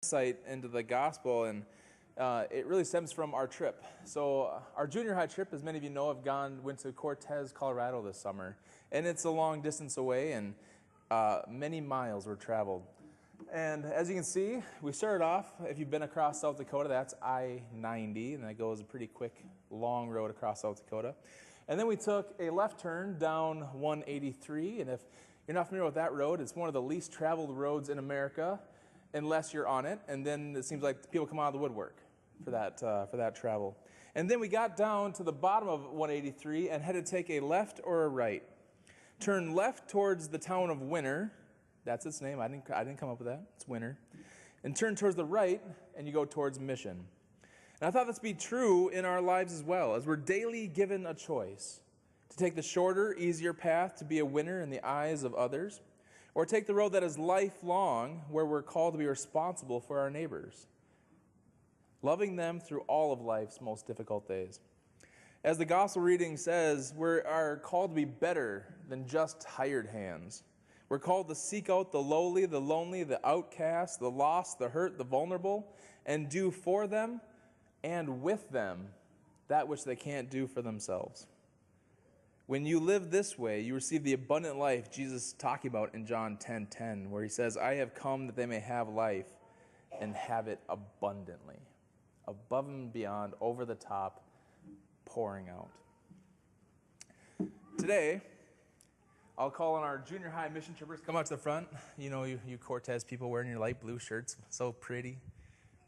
insight into the gospel, and it really stems from our trip. So our junior high trip, as many of you know, went to Cortez, Colorado this summer, and it's a long distance away, and many miles were traveled. And as you can see, we started off, if you've been across South Dakota, that's I-90, and that goes a pretty quick, long road across South Dakota. And then we took a left turn down 183, and if you're not familiar with that road, it's one of the least traveled roads in America, unless you're on it, and then it seems like people come out of the woodwork for that travel. And then we got down to the bottom of 183 and had to take a left or a right. Turn left towards the town of Winter. That's its name. I didn't come up with that. It's Winter. And turn towards the right, and you go towards Mission. And I thought this would be true in our lives as well, as we're daily given a choice to take the shorter, easier path to be a winner in the eyes of others, or take the road that is lifelong, where we're called to be responsible for our neighbors, loving them through all of life's most difficult days. As the gospel reading says, we are called to be better than just hired hands. We're called to seek out the lowly, the lonely, the outcast, the lost, the hurt, the vulnerable, and do for them and with them that which they can't do for themselves. When you live this way, you receive the abundant life Jesus is talking about in John 10:10, where he says, I have come that they may have life and have it abundantly, above and beyond, over the top, pouring out. Today, I'll call on our junior high mission trippers. Come out to the front. You know, you Cortez people wearing your light blue shirts. So pretty.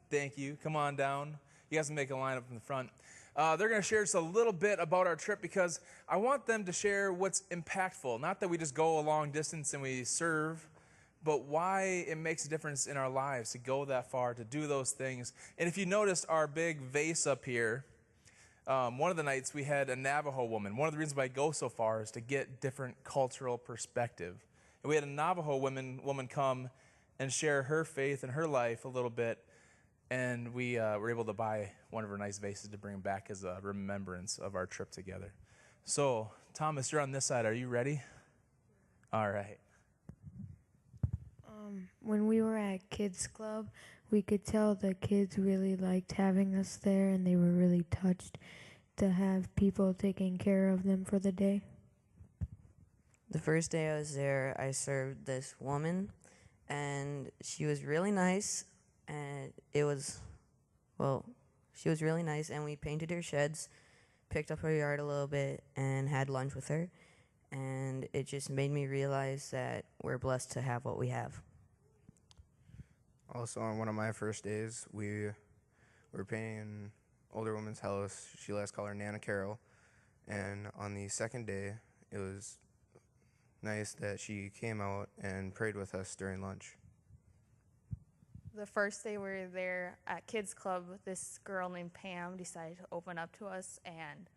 Thank you. Come on down. You guys can make a line up in the front. They're going to share just a little bit about our trip because I want them to share what's impactful. Not that we just go a long distance and we serve, but why it makes a difference in our lives to go that far, to do those things. And if you noticed our big vase up here, one of the nights we had a Navajo woman. One of the reasons why I go so far is to get different cultural perspective. And we had a Navajo woman come and share her faith and her life a little bit. And we were able to buy one of her nice vases to bring back as a remembrance of our trip together. So, Thomas, you're on this side. Are you ready? All right. When we were at Kids Club, we could tell the kids really liked having us there, and they were really touched to have people taking care of them for the day. The first day I was there, I served this woman, and she was really nice. And she was really nice, and we painted her sheds, picked up her yard a little bit, and had lunch with her. And it just made me realize that we're blessed to have what we have. Also, on one of my first days, we were painting an older woman's house. She let us call her Nana Carol. And on the second day, it was nice that she came out and prayed with us during lunch. The first day we were there at Kids Club, this girl named Pam decided to open up to us, and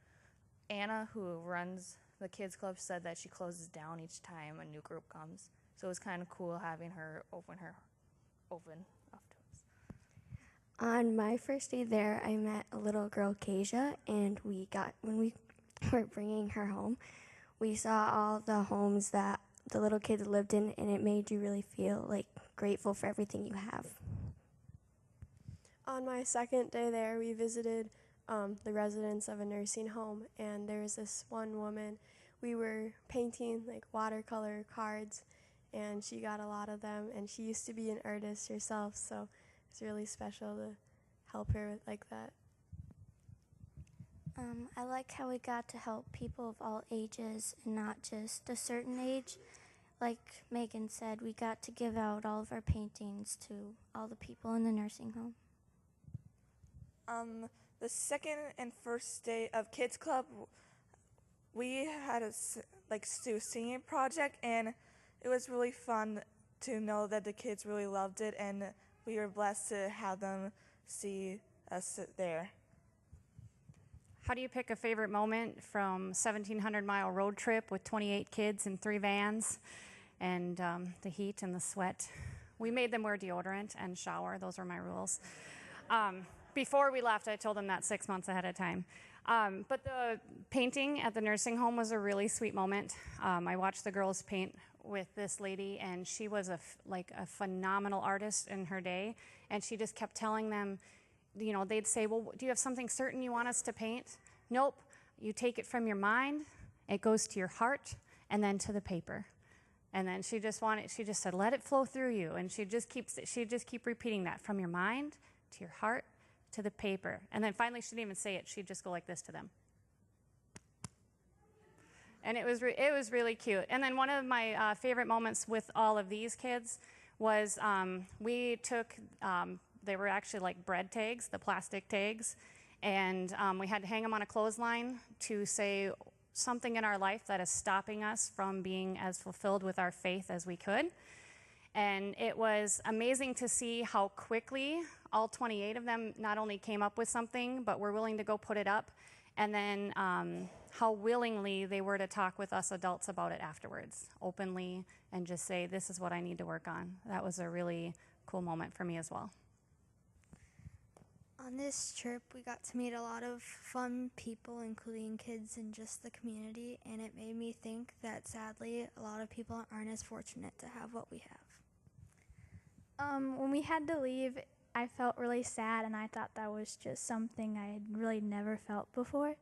Anna, who runs the Kids Club, said that she closes down each time a new group comes. So it was kind of cool having her open up to us. On my first day there, I met a little girl, Kasia, and when we were bringing her home, we saw all the homes that the little kids lived in, and it made you really feel like grateful for everything you have. On my second day there, we visited the residents of a nursing home, and there was this one woman. We were painting like watercolor cards, and she got a lot of them, and she used to be an artist herself, so it's really special to help her with like that. I like how we got to help people of all ages and not just a certain age. Like Megan said, we got to give out all of our paintings to all the people in the nursing home. The second and first day of Kids Club, we had a singing project, and it was really fun to know that the kids really loved it, and we were blessed to have them see us there. How do you pick a favorite moment from 1,700-mile road trip with 28 kids and 3 vans and the heat and the sweat? We made them wear deodorant and shower. Those were my rules. Before we left, I told them that 6 months ahead of time. But the painting at the nursing home was a really sweet moment. I watched the girls paint with this lady, and she was like a phenomenal artist in her day, and she just kept telling them, you know, they'd say, well, do you have something certain you want us to paint? Nope. You take it from your mind, it goes to your heart, and then to the paper. And then she just said, let it flow through you. And she'd just keep repeating that, from your mind to your heart to the paper. And then finally, she didn't even say it. She'd just go like this to them. And it was really cute. And then one of my favorite moments with all of these kids was we took, they were actually like bread tags, the plastic tags, and we had to hang them on a clothesline to say something in our life that is stopping us from being as fulfilled with our faith as we could. And it was amazing to see how quickly all 28 of them not only came up with something, but were willing to go put it up, and then how willingly they were to talk with us adults about it afterwards, openly, and just say, this is what I need to work on. That was a really cool moment for me as well. On this trip, we got to meet a lot of fun people, including kids in just the community, and it made me think that sadly, a lot of people aren't as fortunate to have what we have. When we had to leave, I felt really sad, and I thought that was just something I had really never felt before,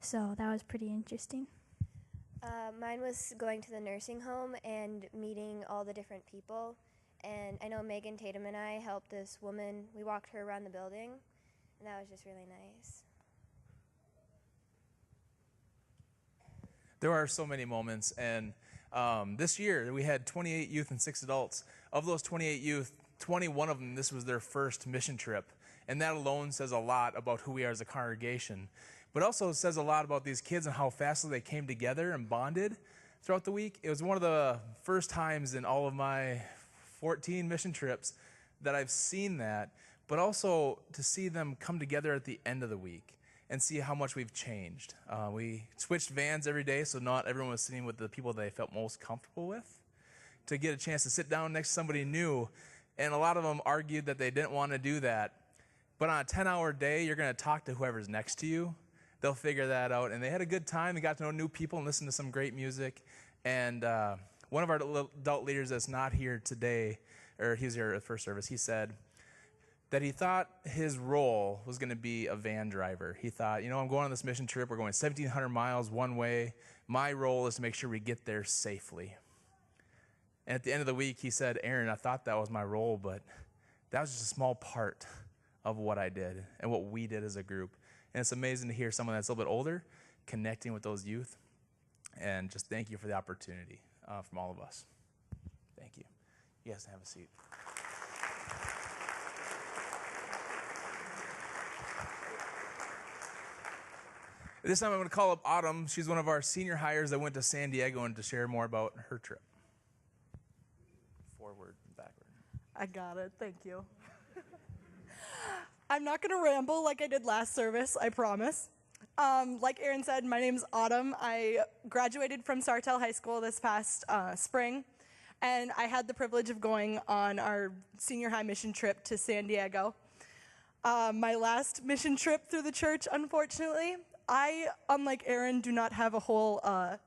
so that was pretty interesting. Mine was going to the nursing home and meeting all the different people, and I know Megan Tatum and I helped this woman. We walked her around the building, and that was just really nice. There are so many moments, and this year we had 28 youth and 6 adults. Of those 28 youth, 21 of them, this was their first mission trip, and that alone says a lot about who we are as a congregation, but also says a lot about these kids and how fastly they came together and bonded throughout the week. It was one of the first times in all of my 14 mission trips that I've seen that, but also to see them come together at the end of the week and see how much we've changed. We switched vans every day, so not everyone was sitting with the people they felt most comfortable with, to get a chance to sit down next to somebody new. And a lot of them argued that they didn't want to do that. But on a 10-hour day, you're going to talk to whoever's next to you. They'll figure that out. And they had a good time. They got to know new people and listen to some great music. And one of our adult leaders that's not here today, or he was here at first service, he said that he thought his role was going to be a van driver. He thought, you know, I'm going on this mission trip. We're going 1,700 miles one way. My role is to make sure we get there safely. And at the end of the week, he said, Aaron, I thought that was my role, but that was just a small part of what I did and what we did as a group. And it's amazing to hear someone that's a little bit older connecting with those youth. And just thank you for the opportunity from all of us. Thank you. You guys can have a seat. This time I'm going to call up Autumn. She's one of our senior hires that went to San Diego and to share more about her trip. Forward and backward. I got it. Thank you. I'm not going to ramble like I did last service, I promise. Like Aaron said, my name's Autumn. I graduated from Sartell High School this past spring, and I had the privilege of going on our senior high mission trip to San Diego. My last mission trip through the church, unfortunately. I, unlike Aaron, do not have a whole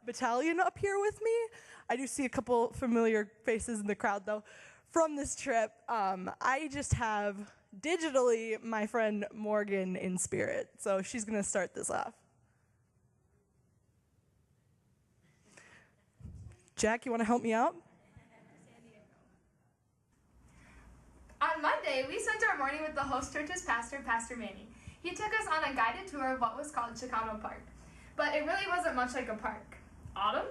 battalion up here with me. I do see a couple familiar faces in the crowd, though, from this trip. I just have, digitally, my friend Morgan in spirit. So she's going to start this off. Jack, you want to help me out? On Monday, we spent our morning with the host church's pastor, Pastor Manny. He took us on a guided tour of what was called Chicano Park. But it really wasn't much like a park. Autumn?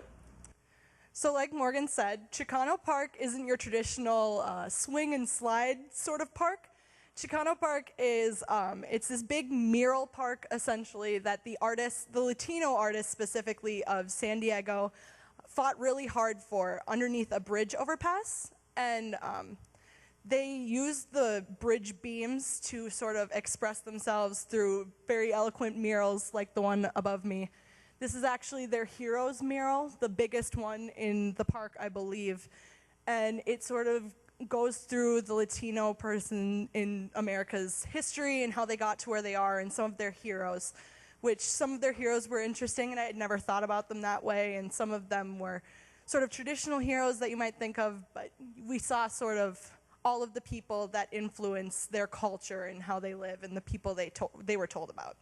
So like Morgan said, Chicano Park isn't your traditional swing and slide sort of park. Chicano Park is, it's this big mural park, essentially, that the artists, the Latino artists specifically of San Diego, fought really hard for underneath a bridge overpass. And they used the bridge beams to sort of express themselves through very eloquent murals like the one above me. This is actually their Heroes mural, the biggest one in the park, I believe. And it sort of goes through the Latino person in America's history and how they got to where they are and some of their heroes, which some of their heroes were interesting and I had never thought about them that way, and some of them were sort of traditional heroes that you might think of, but we saw sort of all of the people that influence their culture and how they live and the people they were told about.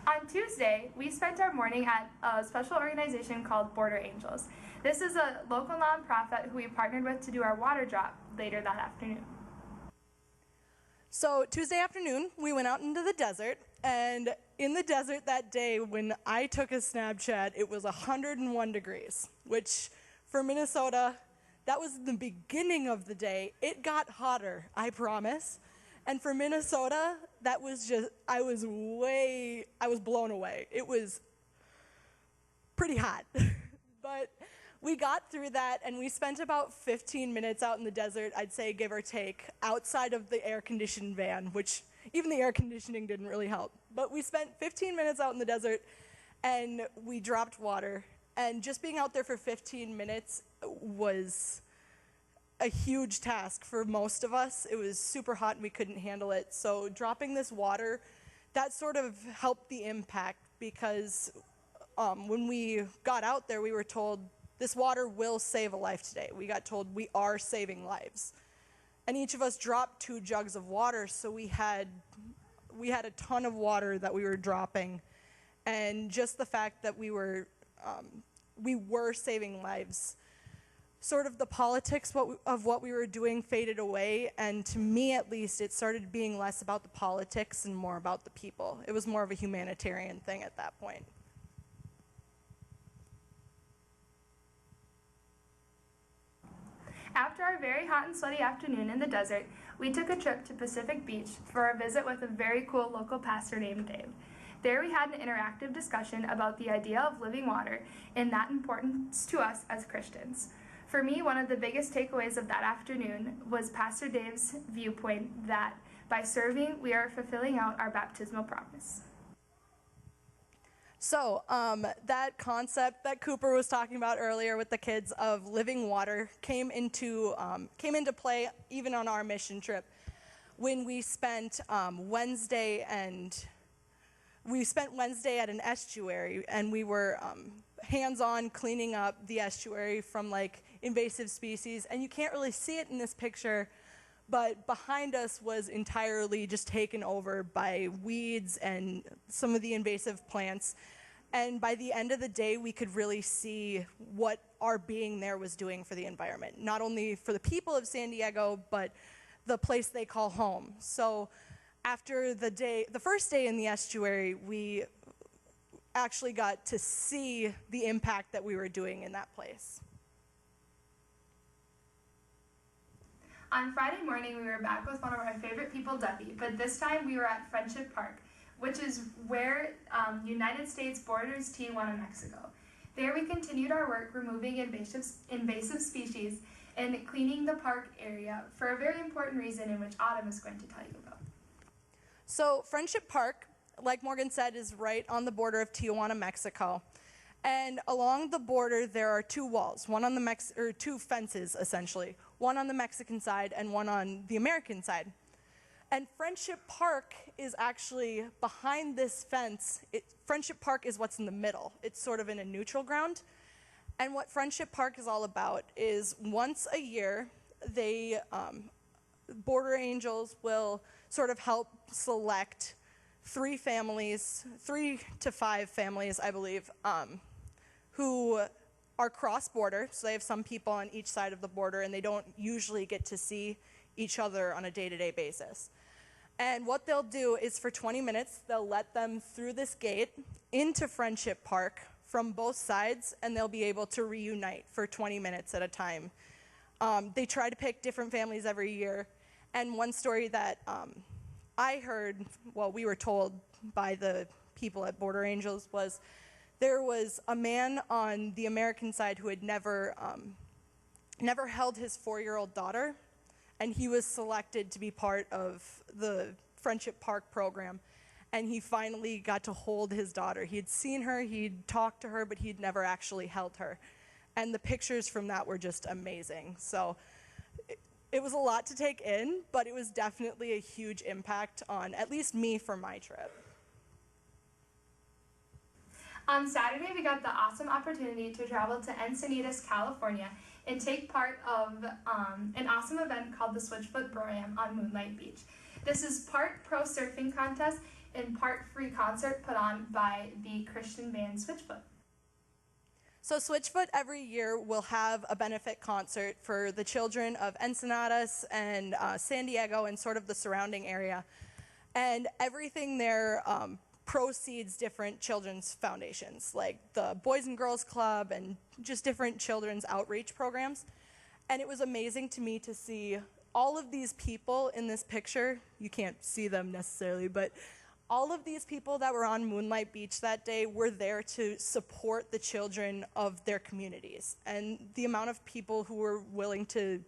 On Tuesday, we spent our morning at a special organization called Border Angels. This is a local nonprofit who we partnered with to do our water drop later that afternoon. So Tuesday afternoon, we went out into the desert, and in the desert that day, when I took a Snapchat, it was 101 degrees, which for Minnesota, that was the beginning of the day. It got hotter, I promise. And for Minnesota, that was just, I was blown away. It was pretty hot. But we got through that, and we spent about 15 minutes out in the desert, I'd say give or take, outside of the air-conditioned van, which even the air conditioning didn't really help. But we spent 15 minutes out in the desert, and we dropped water. And just being out there for 15 minutes was a huge task for most of us. It was super hot and we couldn't handle it. So dropping this water, that sort of helped the impact, because when we got out there, we were told, this water will save a life today. We got told we are saving lives. And each of us dropped 2 jugs of water, so we had a ton of water that we were dropping. And just the fact that we were saving lives, sort of the politics of what we were doing faded away, and to me at least, it started being less about the politics and more about the people. It was more of a humanitarian thing at that point. After our very hot and sweaty afternoon in the desert, we took a trip to Pacific Beach for a visit with a very cool local pastor named Dave. There we had an interactive discussion about the idea of living water and that importance to us as Christians. For me, one of the biggest takeaways of that afternoon was Pastor Dave's viewpoint that by serving, we are fulfilling out our baptismal promise. So that concept that Cooper was talking about earlier with the kids of living water came into play even on our mission trip when we spent Wednesday at an estuary, and we were hands-on cleaning up the estuary from like invasive species. And you can't really see it in this picture, but behind us was entirely just taken over by weeds and some of the invasive plants. And by the end of the day, we could really see what our being there was doing for the environment, not only for the people of San Diego, but the place they call home. So after the first day in the estuary, we actually got to see the impact that we were doing in that place. On Friday morning, we were back with one of our favorite people, Debbie, but this time we were at Friendship Park, which is where United States borders Tijuana, Mexico. There we continued our work removing invasive species and cleaning the park area for a very important reason in which Autumn is going to tell you about. So Friendship Park, like Morgan said, is right on the border of Tijuana, Mexico. And along the border, there are 2 walls, or 2 fences, essentially. One on the Mexican side and one on the American side. And Friendship Park is actually behind this fence. Friendship Park is what's in the middle. It's sort of in a neutral ground. And what Friendship Park is all about is once a year, Border Angels will sort of help select 3 to 5 families, I believe, who are cross-border. So they have some people on each side of the border, and they don't usually get to see each other on a day-to-day basis. And what they'll do is for 20 minutes, they'll let them through this gate into Friendship Park from both sides, and they'll be able to reunite for 20 minutes at a time. They try to pick different families every year. And one story that I heard, we were told by the people at Border Angels, was there was a man on the American side who had never held his 4-year-old daughter, and he was selected to be part of the Friendship Park program, and he finally got to hold his daughter. He had seen her, he'd talked to her, but he'd never actually held her. And the pictures from that were just amazing. So it was a lot to take in, but it was definitely a huge impact on at least me for my trip. On Saturday, we got the awesome opportunity to travel to Encinitas, California, and take part of an awesome event called the Switchfoot Pro-Am on Moonlight Beach. This is part pro surfing contest and part free concert put on by the Christian band Switchfoot. So Switchfoot every year will have a benefit concert for the children of Encinitas and San Diego and sort of the surrounding area. And everything there proceeds different children's foundations, like the Boys and Girls Club and just different children's outreach programs. And it was amazing to me to see all of these people in this picture. You can't see them necessarily, but all of these people that were on Moonlight Beach that day were there to support the children of their communities. And the amount of people who were willing to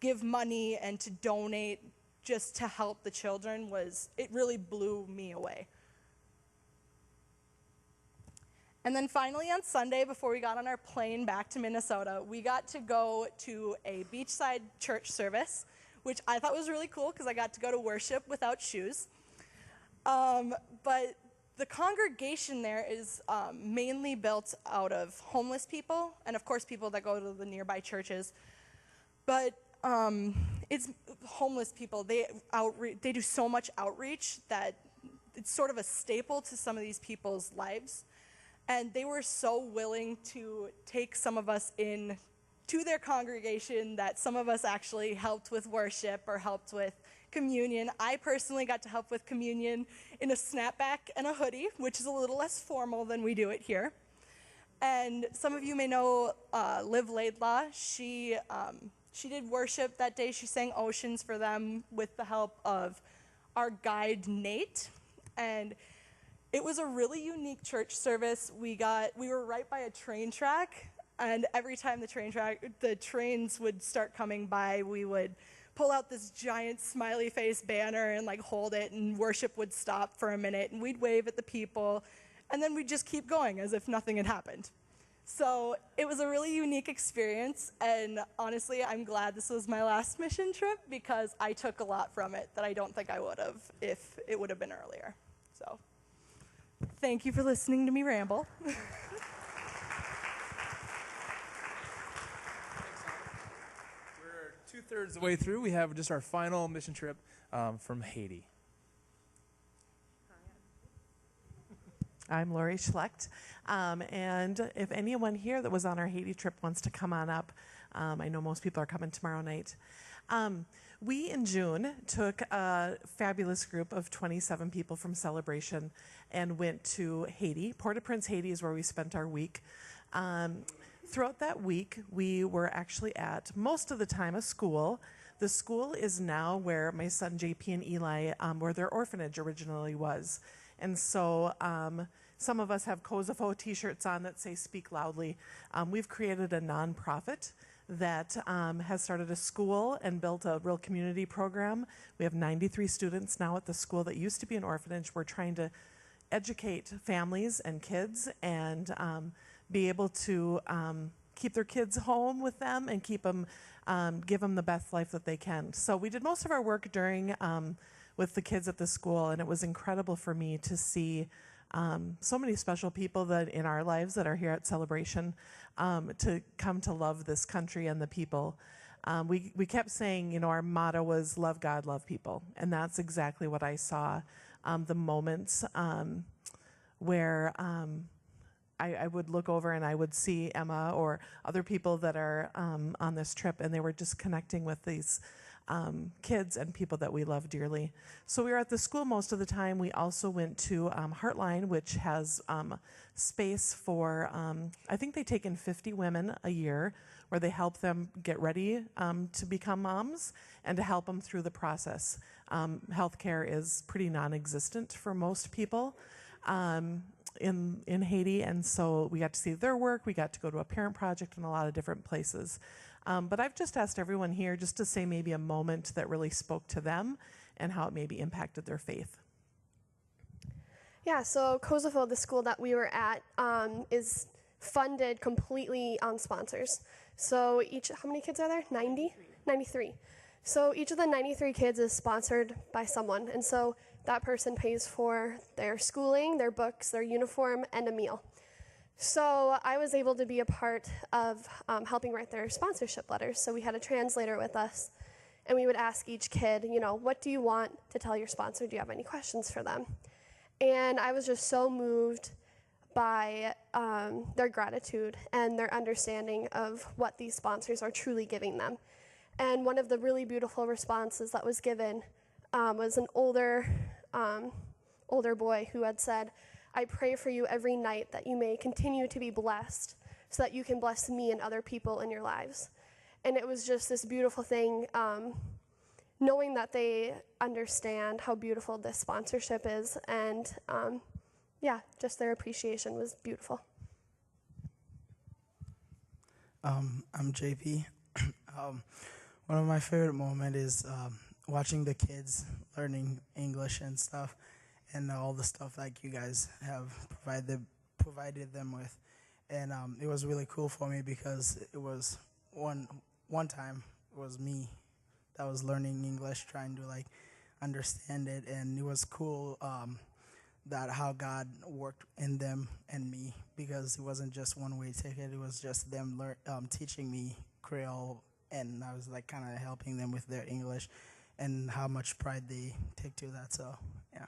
give money and to donate just to help the children it really blew me away. And then finally on Sunday, before we got on our plane back to Minnesota, we got to go to a beachside church service, which I thought was really cool because I got to go to worship without shoes. But the congregation there is mainly built out of homeless people and, of course, people that go to the nearby churches. But it's homeless people. They do so much outreach that it's sort of a staple to some of these people's lives. And they were so willing to take some of us in to their congregation that some of us actually helped with worship or helped with communion. I personally got to help with communion in a snapback and a hoodie, which is a little less formal than we do it here. And some of you may know Liv Laidlaw. She did worship that day. She sang Oceans for them with the help of our guide, Nate. And it was a really unique church service. We were right by a train track, and every time the trains would start coming by, we would pull out this giant smiley face banner and hold it, and worship would stop for a minute, and we'd wave at the people, and then we'd just keep going as if nothing had happened. So it was a really unique experience, and honestly, I'm glad this was my last mission trip because I took a lot from it that I don't think I would have if it would have been earlier. So thank you for listening to me ramble. We're 2/3 the way through. We have just our final mission trip from Haiti. I'm Lori Schlecht, and if anyone here that was on our Haiti trip wants to come on up, I know most people are coming tomorrow night. We, in June, took a fabulous group of 27 people from Celebration and went to Haiti. Port-au-Prince, Haiti is where we spent our week. Throughout that week, we were actually at, most of the time, a school. The school is now where my son JP and Eli, where their orphanage originally was. And so some of us have Kosovo t-shirts on that say Speak Loudly. We've created a nonprofit that has started a school and built a real community program. We have 93 students now at the school that used to be an orphanage. We're trying to educate families and kids and be able to keep their kids home with them and keep them, give them the best life that they can. So we did most of our work during with the kids at the school, and it was incredible for me to see so many special people that in our lives that are here at Celebration to come to love this country and the people. We kept saying, you know, our motto was love God, love people, and that's exactly what I saw. The moments where I would look over and I would see Emma or other people that are on this trip, and they were just connecting with these kids and people that we love dearly. So we were at the school most of the time. We also went to Heartline, which has space for, I think they take in 50 women a year, where they help them get ready to become moms and to help them through the process. Healthcare is pretty non-existent for most people in Haiti, and so we got to see their work. We got to go to a parent project in a lot of different places. But I've just asked everyone here just to say maybe a moment that really spoke to them and how it maybe impacted their faith. Yeah, so Kosovo, the school that we were at, is funded completely on sponsors. So how many kids are there? 90? 93. So each of the 93 kids is sponsored by someone. And so that person pays for their schooling, their books, their uniform, and a meal. So I was able to be a part of helping write their sponsorship letters. So we had a translator with us, and we would ask each kid, what do you want to tell your sponsor? Do you have any questions for them? And I was just so moved by their gratitude and their understanding of what these sponsors are truly giving them. And one of the really beautiful responses that was given was an older boy who had said, "I pray for you every night that you may continue to be blessed so that you can bless me and other people in your lives." And it was just this beautiful thing, knowing that they understand how beautiful this sponsorship is, and just their appreciation was beautiful. I'm JP. One of my favorite moments is watching the kids learning English and stuff, and all the stuff like you guys have provided them with. And it was really cool for me because it was one time it was me that was learning English, trying to like understand it, and it was cool that how God worked in them and me, because it wasn't just one-way ticket. It was just them teaching me Creole, and I was like kind of helping them with their English, and how much pride they take to that. So yeah.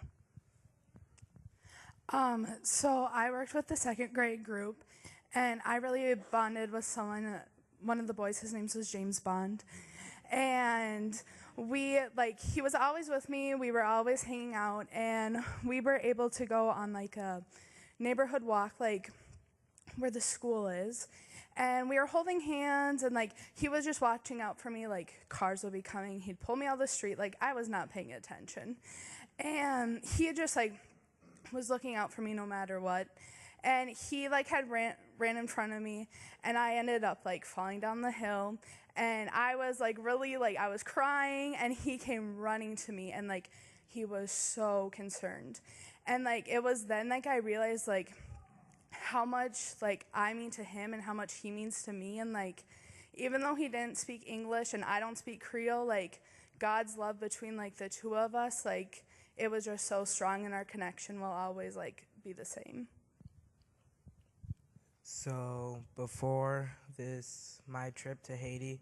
So I worked with the second grade group, and I really bonded with one of the boys. His name was James Bond, and he was always with me. We were always hanging out, and we were able to go on like a neighborhood walk, like where the school is, and we were holding hands, and like he was just watching out for me. Like cars would be coming, he'd pull me out of the street, like I was not paying attention, and he just like was looking out for me no matter what. And he like had ran in front of me, and I ended up like falling down the hill, and I was like really like I was crying, and he came running to me, and like he was so concerned. And like it was then like I realized like how much like I mean to him and how much he means to me. And like even though he didn't speak English and I don't speak Creole, like God's love between like the two of us, like it was just so strong, and our connection will always like be the same. So before my trip to Haiti,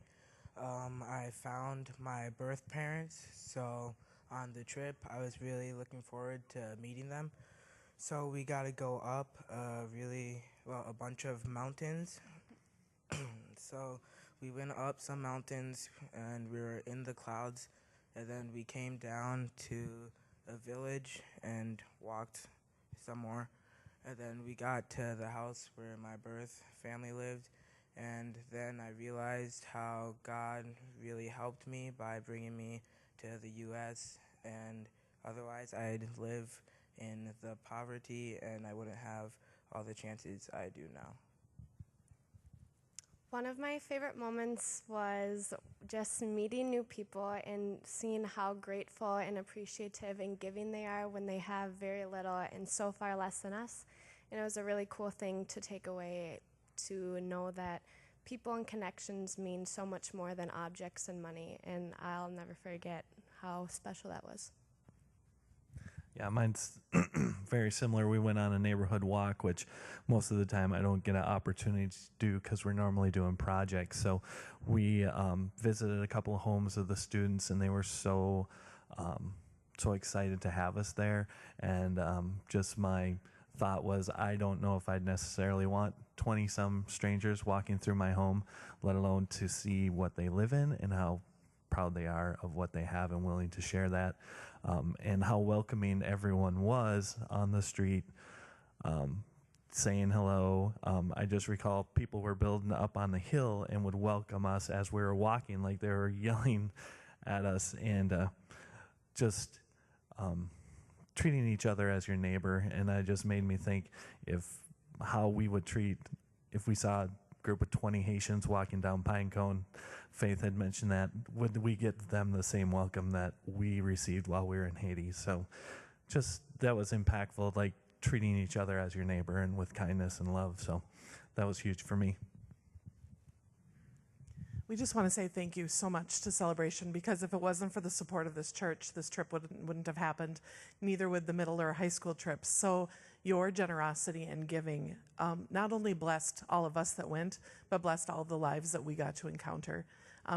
I found my birth parents. So on the trip, I was really looking forward to meeting them. So we got to go up a bunch of mountains. So we went up some mountains, and we were in the clouds, and then we came down to a village and walked some more. And then we got to the house where my birth family lived, and then I realized how God really helped me by bringing me to the U.S., and otherwise I'd live in the poverty and I wouldn't have all the chances I do now. One of my favorite moments was just meeting new people and seeing how grateful and appreciative and giving they are when they have very little and so far less than us. And it was a really cool thing to take away, to know that people and connections mean so much more than objects and money. And I'll never forget how special that was. Yeah, mine's very similar. We went on a neighborhood walk, which most of the time I don't get an opportunity to do because we're normally doing projects. So we visited a couple of homes of the students, and they were so excited to have us there. And just my thought was, I don't know if I'd necessarily want 20-some strangers walking through my home, let alone to see what they live in and how proud they are of what they have and willing to share that, and how welcoming everyone was on the street, saying hello. I just recall people were building up on the hill and would welcome us as we were walking, like they were yelling at us, and just treating each other as your neighbor. And that just made me think how we would treat if we saw a group of 20 Haitians walking down Pinecone. Faith had mentioned that. Would we get them the same welcome that we received while we were in Haiti? So just that was impactful, like treating each other as your neighbor and with kindness and love. So that was huge for me. We just want to say thank you so much to Celebration, because if it wasn't for the support of this church, this trip wouldn't have happened. Neither would the middle or high school trips. So your generosity and giving not only blessed all of us that went, but blessed all the lives that we got to encounter.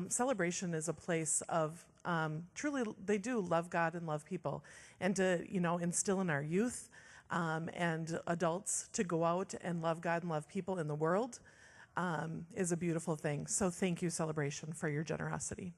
Celebration is a place of truly, they do love God and love people, and to instill in our youth and adults to go out and love God and love people in the world is a beautiful thing. So thank you, Celebration, for your generosity.